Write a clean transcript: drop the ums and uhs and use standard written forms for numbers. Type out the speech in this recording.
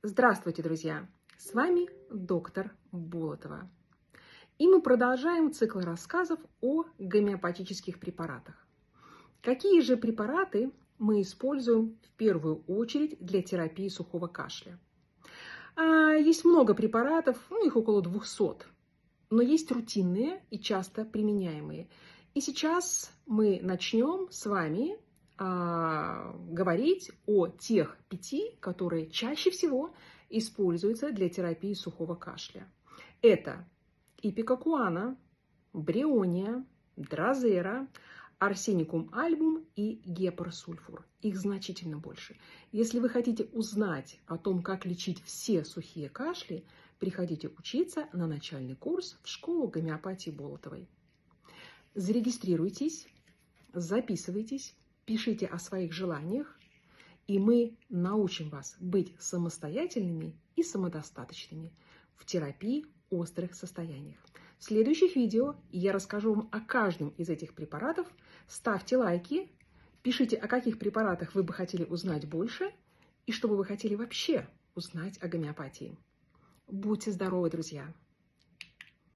Здравствуйте, друзья! С вами доктор Болотова. И мы продолжаем цикл рассказов о гомеопатических препаратах. Какие же препараты мы используем в первую очередь для терапии сухого кашля? Есть много препаратов, их около 200, но есть рутинные и часто применяемые. И сейчас мы начнем с вами говорить о тех 5, которые чаще всего используются для терапии сухого кашля. Это ипикакуана, бриония, дрозера, арсеникум альбум и гепарсульфур. Их значительно больше. Если вы хотите узнать о том, как лечить все сухие кашли, приходите учиться на начальный курс в школу гомеопатии Болотовой. Зарегистрируйтесь, записывайтесь, пишите о своих желаниях, и мы научим вас быть самостоятельными и самодостаточными в терапии острых состояниях. В следующих видео я расскажу вам о каждом из этих препаратов. Ставьте лайки, пишите, о каких препаратах вы бы хотели узнать больше и что бы вы хотели вообще узнать о гомеопатии. Будьте здоровы, друзья!